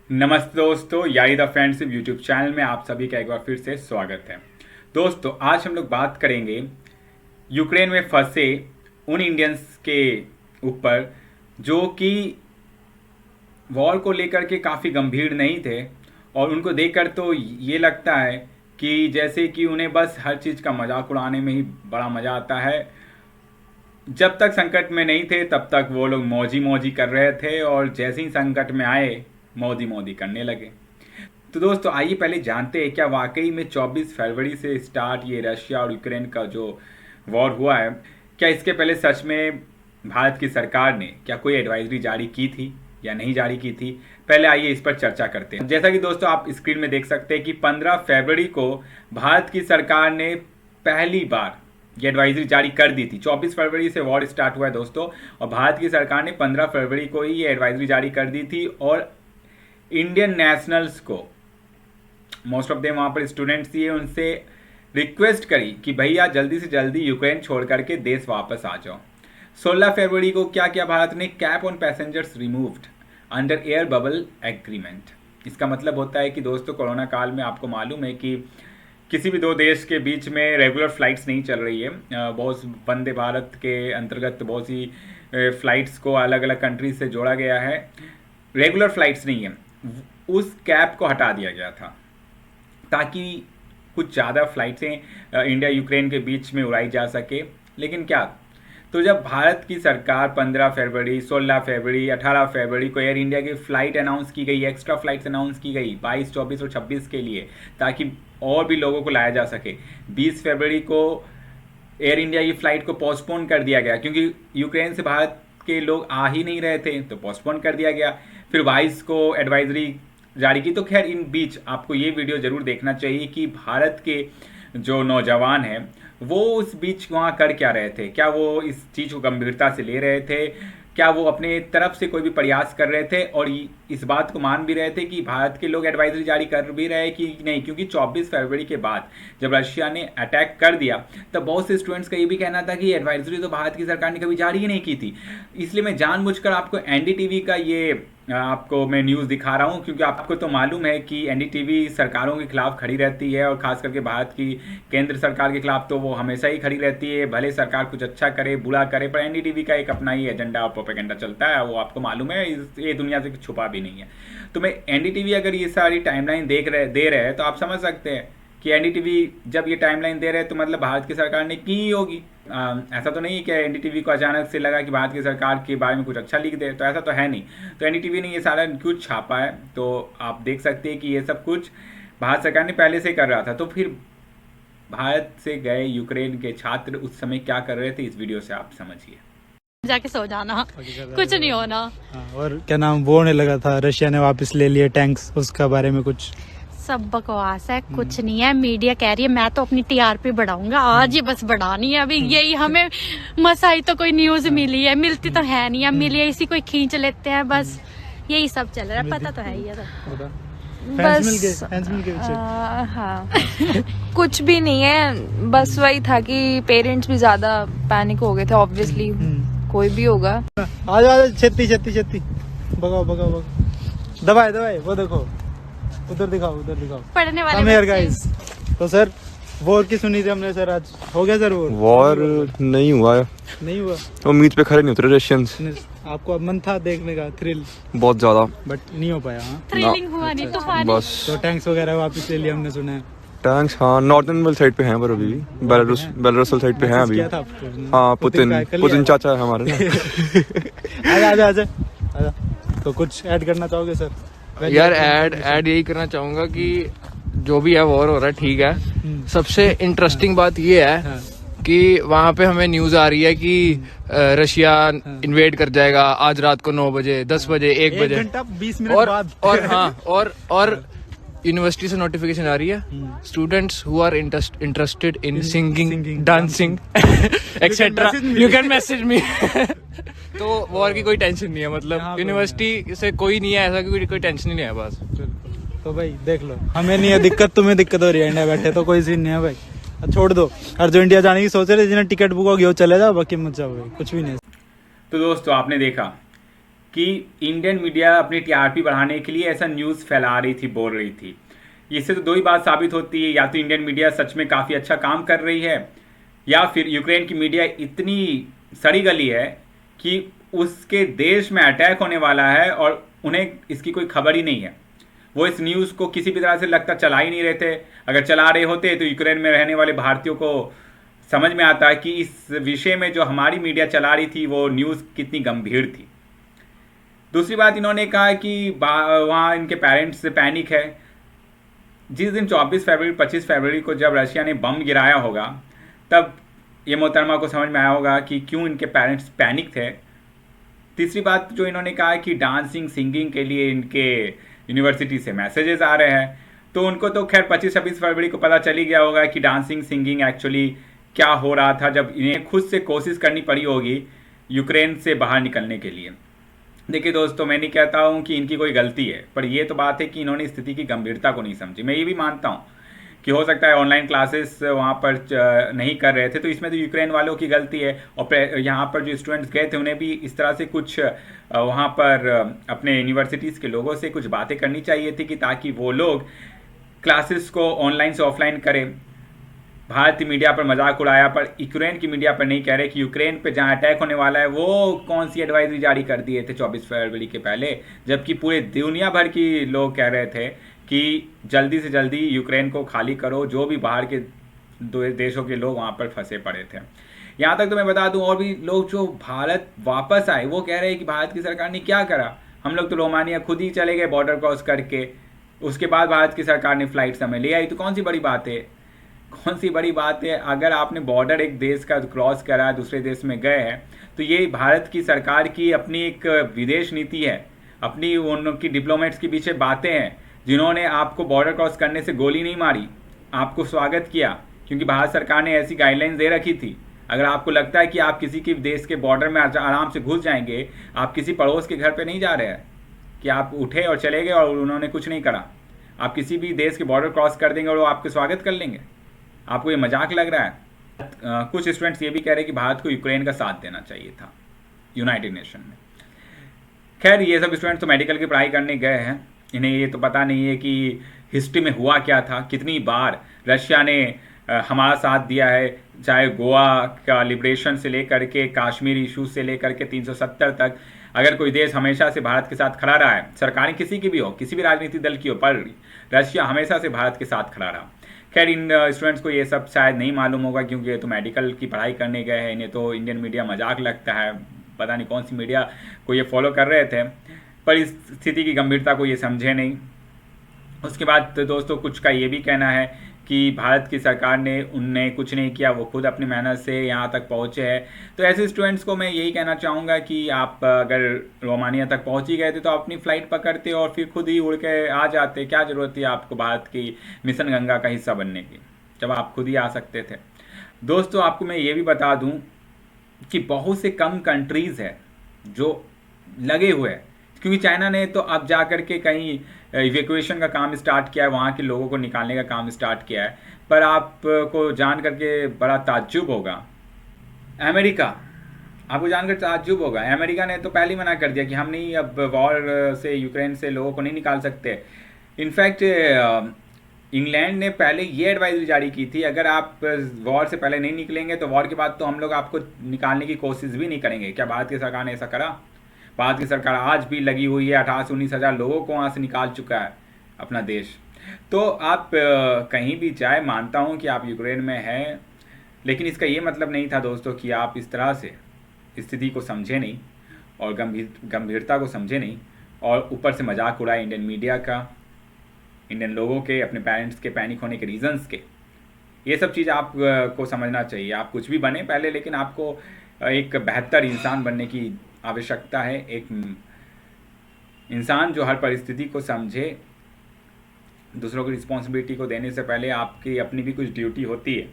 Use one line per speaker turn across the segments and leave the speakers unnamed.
नमस्ते दोस्तों, यारी द फ्रेंडशिप यूट्यूब चैनल में आप सभी का एक बार फिर से स्वागत है। दोस्तों, आज हम लोग बात करेंगे यूक्रेन में फंसे उन इंडियंस के ऊपर जो कि वॉर को लेकर के काफ़ी गंभीर नहीं थे और उनको देखकर तो ये लगता है कि जैसे कि उन्हें बस हर चीज़ का मजाक उड़ाने में ही बड़ा मज़ा आता है। जब तक संकट में नहीं थे तब तक वो लोग मौजी मौजी कर रहे थे और जैसे ही संकट में आए मोदी मोदी करने लगे। तो दोस्तों, आइए पहले जानते हैं क्या वाकई में 24 फरवरी से स्टार्ट ये रशिया और यूक्रेन का जो वॉर हुआ है, क्या इसके पहले सच में भारत की सरकार ने क्या कोई एडवाइजरी जारी की थी या नहीं जारी की थी। पहले आइए इस पर चर्चा करते हैं। जैसा कि दोस्तों आप स्क्रीन में देख सकते हैं कि 15 फरवरी को भारत की सरकार ने पहली बार ये एडवाइजरी जारी कर दी थी। 24 फरवरी से वॉर स्टार्ट हुआ है दोस्तों, और भारत की सरकार ने 15 फरवरी को ही ये एडवाइजरी जारी कर दी थी और इंडियन नेशनल्स को, मोस्ट ऑफ देम वहाँ पर स्टूडेंट्स थे, उनसे रिक्वेस्ट करी कि भैया जल्दी से जल्दी यूक्रेन छोड़ करके देश वापस आ जाओ। 16 फरवरी को क्या किया भारत ने, cap on passengers removed under air bubble agreement. इसका मतलब होता है कि दोस्तों कोरोना काल में आपको मालूम है कि किसी भी दो देश के बीच में रेगुलर फ्लाइट्स नहीं चल रही है। बहुत वंदे भारत के अंतर्गत बहुत सी फ्लाइट्स को अलग अलग कंट्री से जोड़ा गया है, रेगुलर फ्लाइट्स नहीं है। उस कैप को हटा दिया गया था ताकि कुछ ज़्यादा फ्लाइट्सें इंडिया यूक्रेन के बीच में उड़ाई जा सके। लेकिन क्या, तो जब भारत की सरकार 15 फरवरी, 16 फरवरी, 18 फरवरी को एयर इंडिया की फ़्लाइट अनाउंस की गई, एक्स्ट्रा फ्लाइट्स अनाउंस की गई 22, 24 और 26 के लिए, ताकि और भी लोगों को लाया जा सके। 20 फरवरी को एयर इंडिया की फ़्लाइट को पोस्टपोन कर दिया गया क्योंकि यूक्रेन से भारत के लोग आ ही नहीं रहे थे, तो पोस्टपोन कर दिया गया। फिर 22 को एडवाइजरी जारी की। तो खैर इन बीच आपको ये वीडियो ज़रूर देखना चाहिए कि भारत के जो नौजवान हैं वो उस बीच वहाँ कर क्या रहे थे। क्या वो इस चीज़ को गंभीरता से ले रहे थे, क्या वो अपने तरफ से कोई भी प्रयास कर रहे थे और इस बात को मान भी रहे थे कि भारत के लोग एडवाइजरी जारी कर भी रहे कि नहीं। क्योंकि 24 फरवरी के बाद जब रशिया ने अटैक कर दिया तब बहुत से स्टूडेंट्स का ये भी कहना था कि एडवाइजरी तो भारत की सरकार ने कभी जारी ही नहीं की थी। इसलिए मैं जानबूझकर आपको एनडीटीवी का ये आपको मैं न्यूज़ दिखा रहा हूँ, क्योंकि आपको तो मालूम है कि एनडीटीवी सरकारों के खिलाफ खड़ी रहती है और ख़ास करके भारत की केंद्र सरकार के खिलाफ तो वो हमेशा ही खड़ी रहती है। भले सरकार कुछ अच्छा करे बुरा करे, पर एनडीटीवी का एक अपना ही एजेंडा और प्रोपेगेंडा चलता है, वो आपको मालूम है, ये दुनिया से छुपा भी नहीं है। तो मैं एनडीटीवी अगर ये सारी टाइमलाइन दे रहे हैं तो आप समझ सकते हैं कि एनडीटीवी जब ये टाइमलाइन दे रहे हैं तो मतलब भारत की सरकार ने की ही होगी। ऐसा तो नहीं है कि एनडीटीवी को अचानक से लगा कि भारत की सरकार के बारे में कुछ अच्छा लिख दे, तो ऐसा तो है नहीं। तो एनडीटीवी ने ये सारा कुछ छापा है, तो आप देख सकते हैं कि ये सब कुछ भारत सरकार ने पहले से कर रहा था। तो फिर भारत से गए यूक्रेन के छात्र उस समय क्या कर रहे थे, इस वीडियो से आप समझिए।
जाके सो जाना, कुछ नहीं होना।
और क्या नाम वो होने लगा था, रशिया ने वापस ले लिए टैंक्स, उसका बारे में कुछ
सब बकवास है, कुछ नहीं है। मीडिया कह रही है मैं तो अपनी टीआरपी बढ़ाऊंगा, आज ही बस बढ़ानी है। अभी यही हमें मसाई तो कोई न्यूज मिली है, मिलती तो है नहीं है, मिली है इसी कोई खींच लेते हैं, बस यही सब चल रहा है। पता तो है ही है
बस
हाँ कुछ भी नहीं है, बस वही था कि पेरेंट्स भी ज्यादा पैनिक हो गए थे, ऑब्वियसली कोई भी होगा।
आज छत्ती छत्ती छत्ती भगाओ भगाओ भगाओ, दबाए दबाए, वो देखो उधर दिखाओ
पढ़ने वाले
गाइस। तो सर वॉर की सुनी थी हमने सर, आज हो गया सर
वॉर नहीं हुआ उम्मीद पे खड़े नहीं उतरे रशियंस।
आपको अब मन था देखने का, थ्रिल
बहुत ज्यादा,
बट नहीं हो पाया। हाँ
थ्रिलिंग हुआ नहीं तो
बस।
तो टैंक्स वगैरह वापस ले लिए हमने सुना है।
टैंक्स हाँ नॉर्दर्न वाली साइड पे हैं, पर अभी बेलारूस वाली साइड पे हैं अभी। हाँ पुतिन चाचा है हमारे
ना। आजा तो कुछ ऐड करना चाहोगे सर?
यार ऐड यही करना चाहूंगा कि जो भी है वॉर हो रहा है ठीक है। सबसे इंटरेस्टिंग बात ये है कि वहाँ पे हमें न्यूज आ रही है कि रशिया इन्वेड कर जाएगा आज रात को 9 बजे, 10 बजे, 1 बजे,
20 मिनट बाद।
और हाँ और यूनिवर्सिटी से नोटिफिकेशन आ रही है, students who are interested in singing, dancing etcetera you can message me. तो वॉर की कोई टेंशन नहीं है, मतलब यूनिवर्सिटी से कोई नहीं है ऐसा कि कोई टेंशन ही नहीं है बस।
तो भाई देख लो, हमें नहीं है दिक्कत, तुम्हें दिक्कत हो रही है इंडिया बैठे, तो कोई सीन नहीं है भाई, छोड़ दो। और जो इंडिया जाने की सोच रहे जिन्हें टिकट बुक होगी वो चले जाओ, बाकी मत जाओ भाई, कुछ भी नहीं।
तो दोस्तों आपने देखा कि इंडियन मीडिया अपनी टीआरपी बढ़ाने के लिए ऐसा न्यूज़ फैला रही थी, बोल रही थी। इससे तो दो ही बात साबित होती है, या तो इंडियन मीडिया सच में काफ़ी अच्छा काम कर रही है, या फिर यूक्रेन की मीडिया इतनी सड़ी गली है कि उसके देश में अटैक होने वाला है और उन्हें इसकी कोई खबर ही नहीं है। वो इस न्यूज़ को किसी भी तरह से लगता चला ही नहीं रहे थे। अगर चला रहे होते तो यूक्रेन में रहने वाले भारतीयों को समझ में आता है कि इस विषय में जो हमारी मीडिया चला रही थी वो न्यूज़ कितनी गंभीर थी। दूसरी बात, इन्होंने कहा कि वहाँ इनके पेरेंट्स पैनिक है। जिस दिन 24 फरवरी 25 फरवरी को जब रशिया ने बम गिराया होगा, तब ये मोहतरमा को समझ में आया होगा कि क्यों इनके पेरेंट्स पैनिक थे। तीसरी बात जो इन्होंने कहा कि डांसिंग सिंगिंग के लिए इनके यूनिवर्सिटी से मैसेजेस आ रहे हैं, तो उनको तो खैर 25-26 फरवरी को पता चल ही गया होगा कि डांसिंग सिंगिंग एक्चुअली क्या हो रहा था, जब इन्हें खुद से कोशिश करनी पड़ी होगी यूक्रेन से बाहर निकलने के लिए। देखिए दोस्तों, मैं नहीं कहता हूँ कि इनकी कोई गलती है, पर ये तो बात है कि इन्होंने स्थिति की गंभीरता को नहीं समझी। मैं ये भी मानता हूँ कि हो सकता है ऑनलाइन क्लासेस वहाँ पर नहीं कर रहे थे, तो इसमें तो यूक्रेन वालों की गलती है। और यहाँ पर जो स्टूडेंट्स गए थे उन्हें भी इस तरह से कुछ वहाँ पर अपने यूनिवर्सिटीज़ के लोगों से कुछ बातें करनी चाहिए थी कि ताकि वो लोग क्लासेस को ऑनलाइन से ऑफलाइन करें। भारतीय मीडिया पर मजाक उड़ाया, पर यूक्रेन की मीडिया पर नहीं कह रहे कि यूक्रेन पे जहाँ अटैक होने वाला है वो कौन सी एडवाइजरी जारी कर दिए थे 24 फरवरी के पहले, जबकि पूरे दुनिया भर की लोग कह रहे थे कि जल्दी से जल्दी यूक्रेन को खाली करो, जो भी बाहर के देशों के लोग वहाँ पर फंसे पड़े थे। यहाँ तक तो मैं बता दूँ, और भी लोग जो भारत वापस आए वो कह रहे हैं कि भारत की सरकार ने क्या करा, हम लोग तो रोमानिया खुद ही चले गए बॉर्डर क्रॉस करके, उसके बाद भारत की सरकार ने फ्लाइट समय ले आई, तो कौन सी बड़ी बात है? कौन सी बड़ी बात है? अगर आपने बॉर्डर एक देश का क्रॉस करा, दूसरे देश में गए हैं, तो ये भारत की सरकार की अपनी एक विदेश नीति है, अपनी उनकी डिप्लोमेट्स के पीछे बातें हैं, जिन्होंने आपको बॉर्डर क्रॉस करने से गोली नहीं मारी, आपको स्वागत किया, क्योंकि भारत सरकार ने ऐसी गाइडलाइंस दे रखी थी। अगर आपको लगता है कि आप किसी के देश के बॉर्डर में आराम से घुस जाएंगे, आप किसी पड़ोस के घर पे नहीं जा रहे हैं कि आप उठे और चले गए और उन्होंने कुछ नहीं करा। आप किसी भी देश के बॉर्डर क्रॉस कर देंगे और वो आपके स्वागत कर लेंगे। आपको ये मजाक लग रहा है? कुछ स्टूडेंट्स ये भी कह रहे हैं कि भारत को यूक्रेन का साथ देना चाहिए था यूनाइटेड नेशन में। खैर, ये सब स्टूडेंट्स तो मेडिकल की पढ़ाई करने गए हैं, इन्हें ये तो पता नहीं है कि हिस्ट्री में हुआ क्या था, कितनी बार रशिया ने हमारा साथ दिया है, चाहे गोवा का लिबरेशन से लेकर के कश्मीर इशू से लेकर के 370 तक। अगर कोई देश हमेशा से भारत के साथ खड़ा रहा है, सरकारें किसी की भी हो, किसी भी राजनीतिक दल की हो, पर रशिया हमेशा से भारत के साथ खड़ा रहा। खैर, इन स्टूडेंट्स को ये सब शायद नहीं मालूम होगा, क्योंकि ये तो मेडिकल की पढ़ाई करने गए हैं, इन्हें तो इंडियन मीडिया मजाक लगता है, पता नहीं कौन सी मीडिया को ये फॉलो कर रहे थे, पर इस स्थिति की गंभीरता को ये समझे नहीं। उसके बाद तो दोस्तों कुछ का ये भी कहना है कि भारत की सरकार ने उन्हें कुछ नहीं किया, वो खुद अपनी मेहनत से यहाँ तक पहुँचे हैं। तो ऐसे स्टूडेंट्स को मैं यही कहना चाहूँगा कि आप अगर रोमानिया तक पहुँच ही गए थे तो अपनी फ़्लाइट पकड़ते और फिर खुद ही उड़ के आ जाते। क्या ज़रूरत थी आपको भारत की मिशन गंगा का हिस्सा बनने की, जब आप खुद ही आ सकते थे। दोस्तों, आपको मैं ये भी बता दूँ कि बहुत से कम कंट्रीज़ है जो लगे हुए हैं, क्योंकि चाइना ने तो अब जा कर के कहीं इवैक्यूएशन का काम स्टार्ट किया है, वहाँ के लोगों को निकालने का काम स्टार्ट किया है। पर आपको जान करके बड़ा ताज्जुब होगा, अमेरिका, आपको जानकर ताज्जुब होगा, अमेरिका ने तो पहले ही मना कर दिया कि हम नहीं अब वॉर से यूक्रेन से लोगों को नहीं निकाल सकते। इनफैक्ट इंग्लैंड ने पहले ये एडवाइजरी जारी की थी, अगर आप वॉर से पहले नहीं निकलेंगे तो वॉर के बाद तो हम लोग आपको निकालने की कोशिश भी नहीं करेंगे। क्या भारत की सरकार ने ऐसा करा? भारत की सरकार आज भी लगी हुई है, 18-19 हज़ार लोगों को वहाँ से निकाल चुका है अपना देश। तो आप कहीं भी जाए, मानता हूँ कि आप यूक्रेन में हैं, लेकिन इसका ये मतलब नहीं था दोस्तों कि आप इस तरह से स्थिति को समझे नहीं और गंभीरता को समझे नहीं, और ऊपर से मजाक उड़ाए इंडियन मीडिया का, इंडियन लोगों के, अपने पेरेंट्स के पैनिक होने के रीजंस के। ये सब चीज़ आप को समझना चाहिए। आप कुछ भी बने पहले, लेकिन आपको एक बेहतर इंसान बनने की आवश्यकता है। एक इंसान जो हर परिस्थिति को समझे, दूसरों की रिस्पॉन्सिबिलिटी को देने से पहले आपकी अपनी भी कुछ ड्यूटी होती है।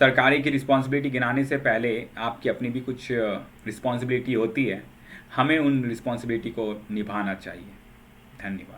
सरकारी की रिस्पॉन्सिबिलिटी गिनाने से पहले आपकी अपनी भी कुछ रिस्पॉन्सिबिलिटी होती है। हमें उन रिस्पॉन्सिबिलिटी को निभाना चाहिए। धन्यवाद।